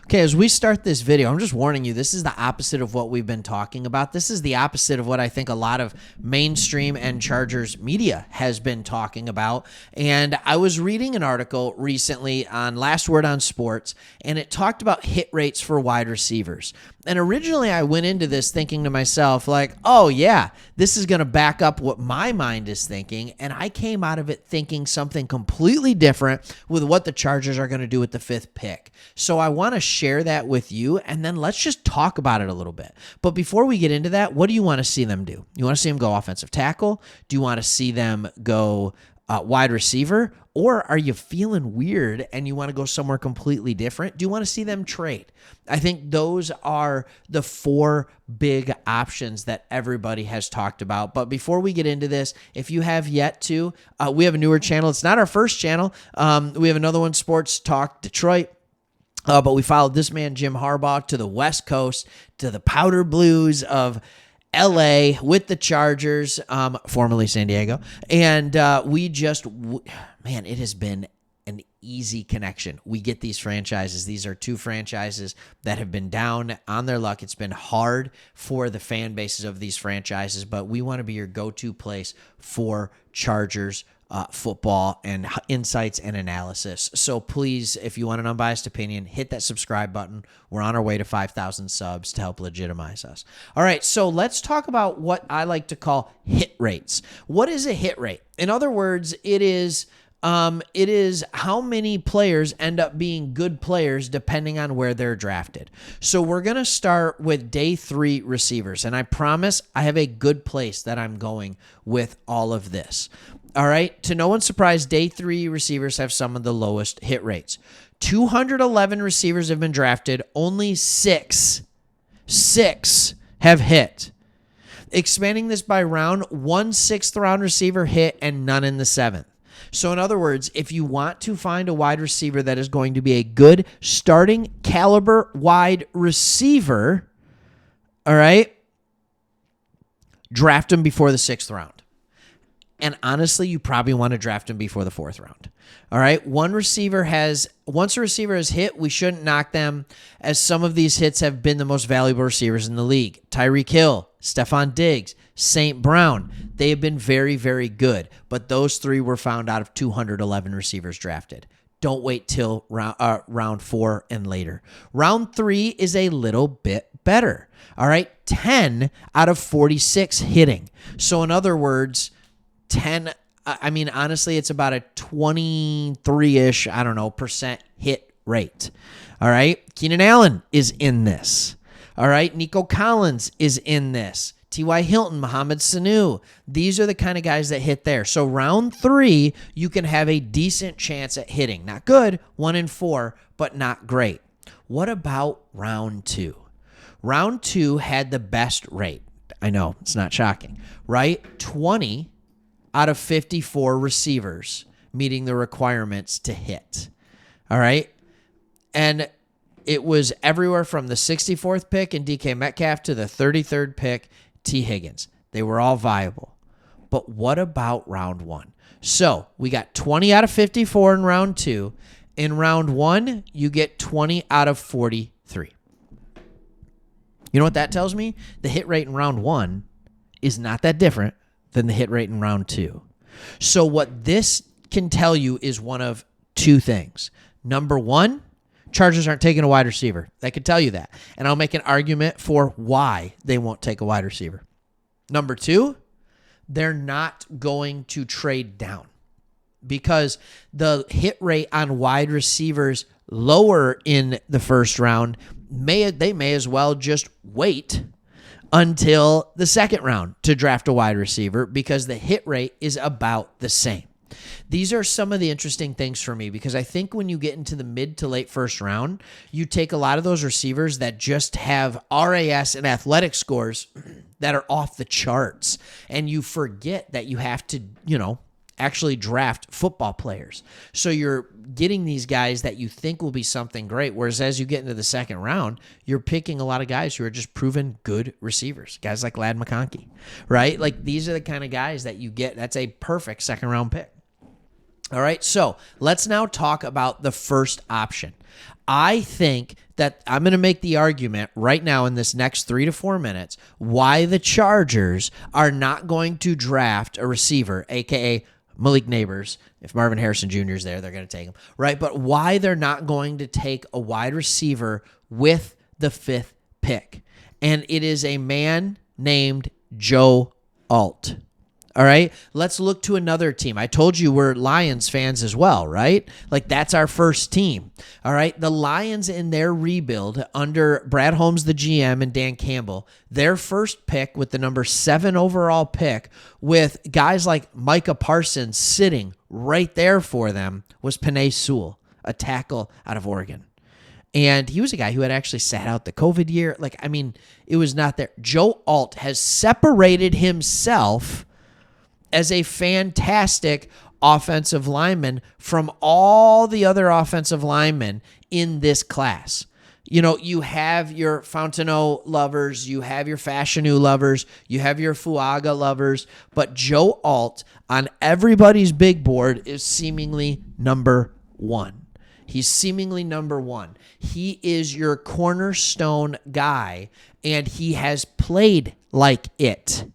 Okay, as we start this video, I'm just warning you, this is the opposite of what we've been talking about. This is the opposite of what I think a lot of mainstream and Chargers media has been talking about. And I was reading an article recently on Last Word on Sports, and it talked about hit rates for wide receivers. And originally I went into this thinking to myself, like, oh yeah, this is going to back up what my mind is thinking. And I came out of it thinking something completely different with what the Chargers are going to do with the 5th pick. So I want to share that with you, and then let's just talk about it a little bit. But before we get into that, what do you want to see them do? You want to see them go offensive tackle? Do you want to see them go wide receiver? Or are you feeling weird and you want to go somewhere completely different? Do you want to see them trade? I think those are the 4 big options that everybody has talked about. But before we get into this, if you have yet to, we have a newer channel. It's not our first channel. We have another one, Sports Talk Detroit. But we followed this man, Jim Harbaugh, to the West Coast, to the powder blues of LA with the Chargers, formerly San Diego. And it has been an easy connection. We get these franchises. These are 2 franchises that have been down on their luck. It's been hard for the fan bases of these franchises, but we want to be your go-to place for Chargers football and insights and analysis. So please, if you want an unbiased opinion, hit that subscribe button. We're on our way to 5,000 subs to help legitimize us. All right, so let's talk about what I like to call hit rates. What is a hit rate? In other words, it is how many players end up being good players depending on where they're drafted. So we're going to start with day 3 receivers, and I promise I have a good place that I'm going with all of this. All right, to no one's surprise, day 3 receivers have some of the lowest hit rates. 211 receivers have been drafted, only 6 have hit. Expanding this by round, 1 6th-round receiver hit and none in the 7th. So in other words, if you want to find a wide receiver that is going to be a good starting caliber wide receiver, all right, draft him before the 6th round. And honestly, you probably want to draft him before the 4th round. All right. Once a receiver has hit, we shouldn't knock them, as some of these hits have been the most valuable receivers in the league. Tyreek Hill, Stephon Diggs, St. Brown. They have been very, very good. But those 3 were found out of 211 receivers drafted. Don't wait till round 4 and later. Round 3 is a little bit better. All right. 10 out of 46 hitting. So in other words, 10, honestly, it's about a 23-ish, percent hit rate. All right. Keenan Allen is in this. All right. Nico Collins is in this. T.Y. Hilton, Mohamed Sanu. These are the kind of guys that hit there. So round 3, you can have a decent chance at hitting. Not good, 1 in 4, but not great. What about round 2? Round 2 had the best rate. I know, it's not shocking, right? 20 out of 54 receivers meeting the requirements to hit. All right. And it was everywhere from the 64th pick in DK Metcalf to the 33rd pick, T. Higgins. They were all viable. But what about round 1? So we got 20 out of 54 in round 2. In round 1, you get 20 out of 43. You know what that tells me? The hit rate in round 1 is not that different than the hit rate in round 2. So what this can tell you is one of 2 things. Number 1, Chargers aren't taking a wide receiver. That could tell you that. And I'll make an argument for why they won't take a wide receiver. Number 2, they're not going to trade down, because the hit rate on wide receivers lower in the 1st round, they may as well just wait until the 2nd round to draft a wide receiver, because the hit rate is about the same. These are some of the interesting things for me, because I think when you get into the mid to late 1st round, you take a lot of those receivers that just have RAS and athletic scores that are off the charts, and you forget that you have to, actually draft football players. So you're getting these guys that you think will be something great, whereas as you get into the 2nd round, you're picking a lot of guys who are just proven good receivers, guys like Ladd McConkey, right? Like, these are the kind of guys that you get. That's a perfect 2nd round pick. All right, so let's now talk about the first option. I think that I'm going to make the argument right now in this next 3 to 4 minutes why the Chargers are not going to draft a receiver, a.k.a. Malik Neighbors. If Marvin Harrison Jr. is there, they're going to take him, right? But why they're not going to take a wide receiver with the 5th pick. And it is a man named Joe Alt. All right, let's look to another team. I told you we're Lions fans as well, right? Like, that's our first team. All right, the Lions in their rebuild under Brad Holmes, the GM, and Dan Campbell, their first pick with the number 7 overall pick with guys like Micah Parsons sitting right there for them was Penei Sewell, a tackle out of Oregon. And he was a guy who had actually sat out the COVID year. Like, I mean, it was not there. Joe Alt has separated himself as a fantastic offensive lineman from all the other offensive linemen in this class. You know, you have your Fontenot lovers, you have your Fashanu lovers, you have your Fuaga lovers, but Joe Alt on everybody's big board is seemingly number 1. He's seemingly number 1. He is your cornerstone guy, and he has played like it.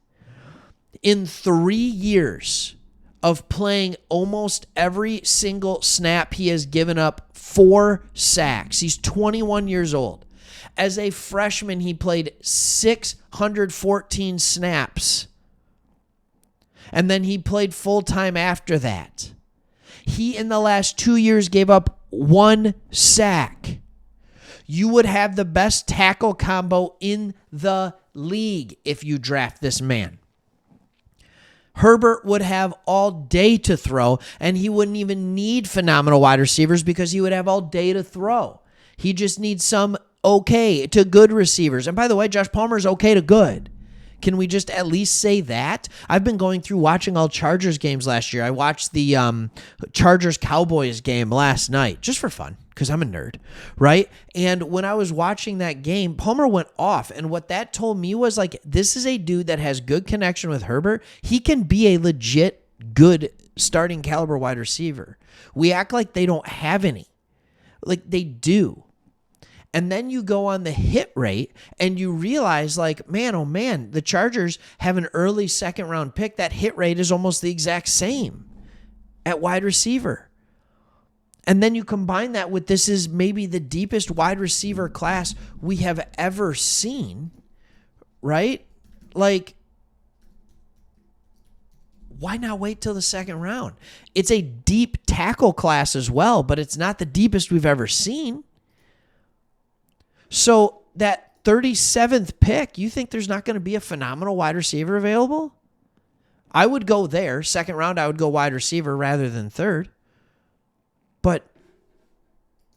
In 3 years of playing almost every single snap, he has given up 4 sacks. He's 21 years old. As a freshman, he played 614 snaps. And then he played full-time after that. He, in the last 2 years, gave up 1 sack. You would have the best tackle combo in the league if you draft this man. Herbert would have all day to throw, and he wouldn't even need phenomenal wide receivers because he would have all day to throw. He just needs some okay to good receivers. And by the way, Josh Palmer's okay to good. Can we just at least say that? I've been going through watching all Chargers games last year. I watched the Chargers-Cowboys game last night just for fun because I'm a nerd, right? And when I was watching that game, Palmer went off. And what that told me was, like, this is a dude that has good connection with Herbert. He can be a legit good starting caliber wide receiver. We act like they don't have any. Like, they do. And then you go on the hit rate and you realize, like, man, oh man, the Chargers have an early 2nd round pick. That hit rate is almost the exact same at wide receiver. And then you combine that with this is maybe the deepest wide receiver class we have ever seen, right? Like, why not wait till the 2nd round? It's a deep tackle class as well, but it's not the deepest we've ever seen. So that 37th pick, you think there's not going to be a phenomenal wide receiver available? I would go there. 2nd round, I would go wide receiver rather than 3rd. But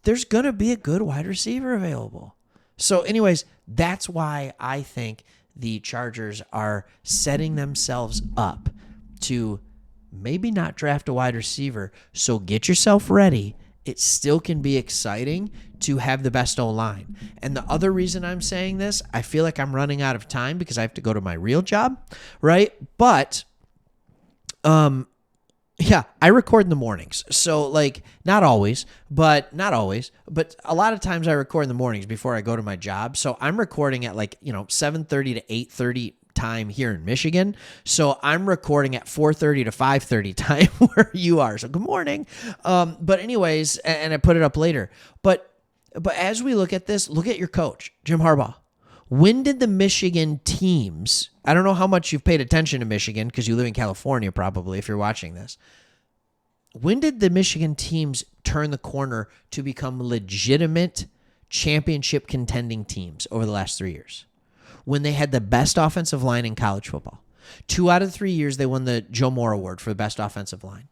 there's going to be a good wide receiver available. So anyways, that's why I think the Chargers are setting themselves up to maybe not draft a wide receiver. So get yourself ready. It still can be exciting to have the best O-line. And the other reason I'm saying this, I feel like I'm running out of time because I have to go to my real job, right? But, yeah, I record in the mornings. So, like, not always, but a lot of times I record in the mornings before I go to my job. So I'm recording at, like, 7:30 to 8:30 time here in Michigan. So I'm recording at 4:30 to 5:30 time where you are. So good morning. But anyways, and I put it up later. But as we look at this, look at your coach, Jim Harbaugh. When did the Michigan teams, I don't know how much you've paid attention to Michigan because you live in California probably if you're watching this. When did the Michigan teams turn the corner to become legitimate championship contending teams over the last 3 years? When they had the best offensive line in college football. 2 out of 3 years, they won the Joe Moore Award for the best offensive line.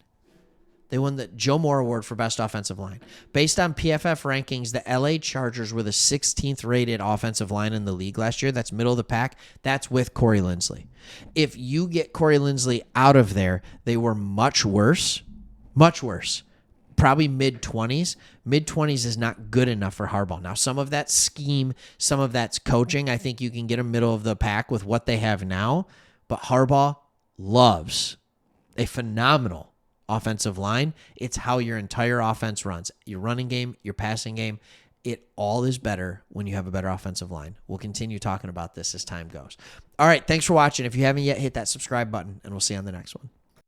They won the Joe Moore Award for best offensive line. Based on PFF rankings, the LA Chargers were the 16th rated offensive line in the league last year. That's middle of the pack. That's with Corey Linsley. If you get Corey Linsley out of there, they were much worse. Much worse. Probably mid-20s. Mid-20s is not good enough for Harbaugh. Now, some of that's scheme, some of that's coaching. I think you can get them middle of the pack with what they have now. But Harbaugh loves a phenomenal offensive line. It's how your entire offense runs. Your running game, your passing game. it all is better when you have a better offensive line. We'll continue talking about this as time goes. All right, thanks for watching. If you haven't yet, hit that subscribe button, and we'll see you on the next one.